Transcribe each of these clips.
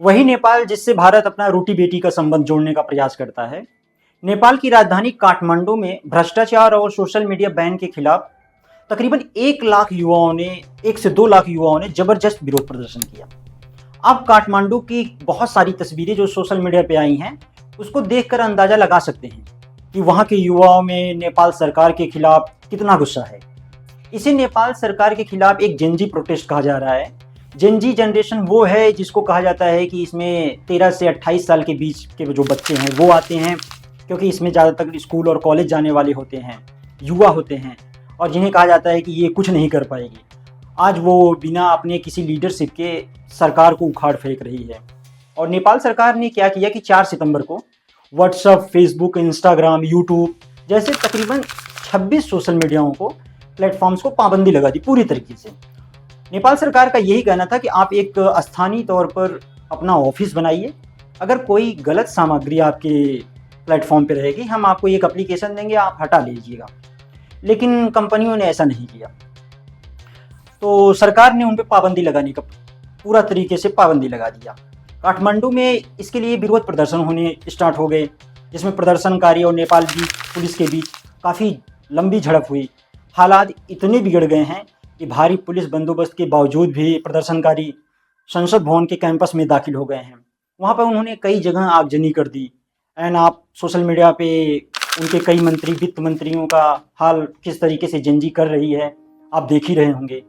वही नेपाल जिससे भारत अपना रोटी बेटी का संबंध जोड़ने का प्रयास करता है। नेपाल की राजधानी काठमांडू में भ्रष्टाचार और सोशल मीडिया बैन के खिलाफ तकरीबन 1 लाख युवाओं ने 1 से 2 लाख युवाओं ने जबरदस्त विरोध प्रदर्शन किया। अब काठमांडू की बहुत सारी तस्वीरें जो सोशल मीडिया पे आई हैं, उसको देखकर अंदाजा लगा सकते हैं कि वहाँ के युवाओं में नेपाल सरकार के खिलाफ कितना गुस्सा है। इसे नेपाल सरकार के खिलाफ एक जेनजी प्रोटेस्ट कहा जा रहा है। जेनजी जनरेशन वो है जिसको कहा जाता है कि इसमें 13 से 28 साल के बीच के जो बच्चे हैं वो आते हैं, क्योंकि इसमें ज़्यादातर स्कूल और कॉलेज जाने वाले होते हैं, युवा होते हैं, और जिन्हें कहा जाता है कि ये कुछ नहीं कर पाएगी। आज वो बिना अपने किसी लीडरशिप के सरकार को उखाड़ फेंक रही है। और नेपाल सरकार ने क्या किया कि 4 सितंबर को व्हाट्सएप, फेसबुक, इंस्टाग्राम, यूट्यूब जैसे तकरीबन 26 सोशल मीडियाओं को प्लेटफॉर्म्स को पाबंदी लगा दी पूरी तरीके से। नेपाल सरकार का यही कहना था कि आप एक स्थानीय तौर पर अपना ऑफिस बनाइए, अगर कोई गलत सामग्री आपके प्लेटफॉर्म पे रहेगी हम आपको एक एप्लीकेशन देंगे, आप हटा लीजिएगा। लेकिन कंपनियों ने ऐसा नहीं किया, तो सरकार ने उन पर पाबंदी लगाने का पूरा तरीके से पाबंदी लगा दिया। काठमांडू में इसके लिए विरोध प्रदर्शन होने स्टार्ट हो गए, जिसमें प्रदर्शनकारी और नेपाल की पुलिस के बीच काफ़ी लंबी झड़प हुई। हालात इतने बिगड़ गए हैं कि भारी पुलिस बंदोबस्त के बावजूद भी प्रदर्शनकारी संसद भवन के कैंपस में दाखिल हो गए हैं। वहाँ पर उन्होंने कई जगह आगजनी कर दी। एंड आप सोशल मीडिया पे उनके कई मंत्री, वित्त मंत्रियों का हाल किस तरीके से जेनजी कर रही है आप देख ही रहे होंगे।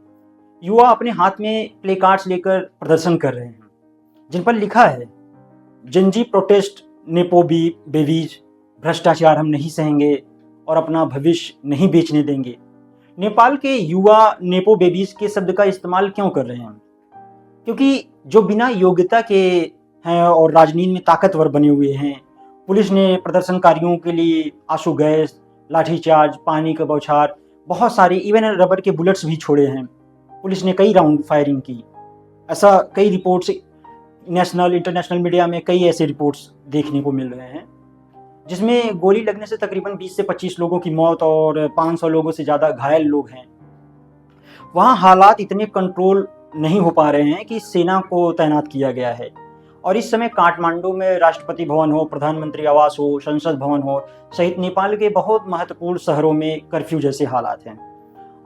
युवा अपने हाथ में प्ले कार्ड्स लेकर प्रदर्शन कर रहे हैं, जिन पर लिखा है जेनजी प्रोटेस्ट नेपो बेबीज, भ्रष्टाचार हम नहीं सहेंगे और अपना भविष्य नहीं बेचने देंगे। नेपाल के युवा नेपो बेबीज के शब्द का इस्तेमाल क्यों कर रहे हैं? क्योंकि जो बिना योग्यता के हैं और राजनीति में ताकतवर बने हुए हैं। पुलिस ने प्रदर्शनकारियों के लिए आंसू गैस, लाठीचार्ज, पानी का बौछार, बहुत सारे इवन रबर के बुलेट्स भी छोड़े हैं। पुलिस ने कई राउंड फायरिंग की। ऐसा कई रिपोर्ट्स नेशनल इंटरनेशनल मीडिया में कई ऐसे रिपोर्ट्स देखने को मिल रहे हैं, जिसमें गोली लगने से तकरीबन 20 से 25 लोगों की मौत और 500 लोगों से ज़्यादा घायल लोग हैं। वहाँ हालात इतने कंट्रोल नहीं हो पा रहे हैं कि सेना को तैनात किया गया है। और इस समय काठमांडू में राष्ट्रपति भवन हो, प्रधानमंत्री आवास हो, संसद भवन हो सहित नेपाल के बहुत महत्वपूर्ण शहरों में कर्फ्यू जैसे हालात हैं।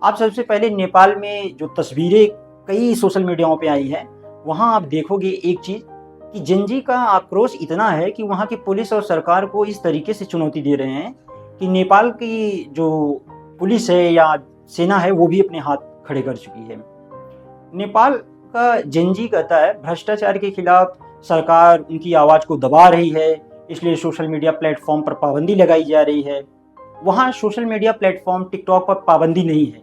आप सबसे पहले नेपाल में जो तस्वीरें कई सोशल मीडियाओं पे आई है, वहाँ आप देखोगे एक चीज़ कि जेनजी का आक्रोश इतना है कि वहाँ की पुलिस और सरकार को इस तरीके से चुनौती दे रहे हैं कि नेपाल की जो पुलिस है या सेना है वो भी अपने हाथ खड़े कर चुकी है। नेपाल का जेनजी कहता है भ्रष्टाचार के खिलाफ सरकार उनकी आवाज़ को दबा रही है, इसलिए सोशल मीडिया प्लेटफॉर्म पर पाबंदी लगाई जा रही है। वहाँ सोशल मीडिया प्लेटफॉर्म टिकटॉक पर पाबंदी नहीं है,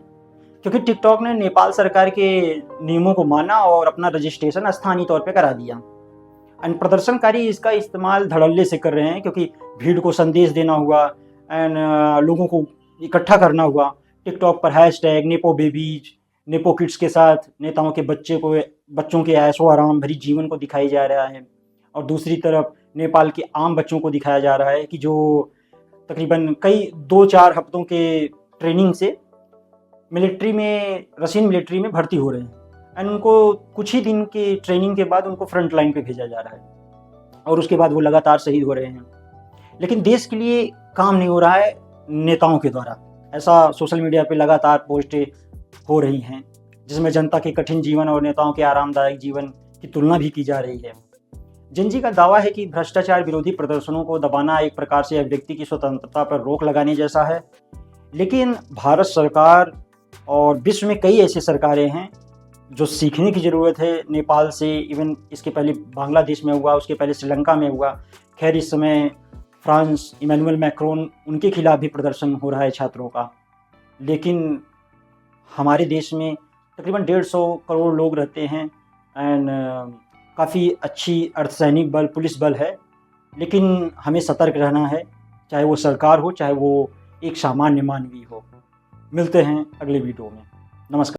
क्योंकि टिकटॉक ने नेपाल सरकार के नियमों को माना और अपना रजिस्ट्रेशन स्थानीय तौर पर करा दिया। एंड प्रदर्शनकारी इसका इस्तेमाल धड़ल्ले से कर रहे हैं, क्योंकि भीड़ को संदेश देना हुआ एंड लोगों को इकट्ठा करना हुआ। टिकटॉक पर hashtag nepo babies, nepo kids के साथ नेताओं के बच्चों के ऐशो आराम भरी जीवन को दिखाई जा रहा है, और दूसरी तरफ नेपाल के आम बच्चों को दिखाया जा रहा है कि जो तकरीबन कई 2-4 हफ्तों के ट्रेनिंग से रशियन मिलिट्री में भर्ती हो रहे हैं, एंड उनको कुछ ही दिन की ट्रेनिंग के बाद उनको फ्रंट लाइन पे भेजा जा रहा है, और उसके बाद वो लगातार शहीद हो रहे हैं। लेकिन देश के लिए काम नहीं हो रहा है नेताओं के द्वारा। ऐसा सोशल मीडिया पे लगातार पोस्टें हो रही हैं, जिसमें जनता के कठिन जीवन और नेताओं के आरामदायक जीवन की तुलना भी की जा रही है। जेनजी का दावा है कि भ्रष्टाचार विरोधी प्रदर्शनों को दबाना एक प्रकार से व्यक्ति की स्वतंत्रता पर रोक लगाने जैसा है। लेकिन भारत सरकार और विश्व में कई ऐसी सरकारें हैं जो सीखने की ज़रूरत है नेपाल से। इवन इसके पहले बांग्लादेश में हुआ, उसके पहले श्रीलंका में हुआ। खैर इस समय फ्रांस, इमैनुअल मैक्रोन, उनके खिलाफ भी प्रदर्शन हो रहा है छात्रों का। लेकिन हमारे देश में तकरीबन 150 करोड़ लोग रहते हैं एंड काफ़ी अच्छी अर्धसैनिक बल, पुलिस बल है। लेकिन हमें सतर्क रहना है, चाहे वो सरकार हो, चाहे वो एक सामान्य मानवीय हो। मिलते हैं अगले वीडियो में। नमस्कार।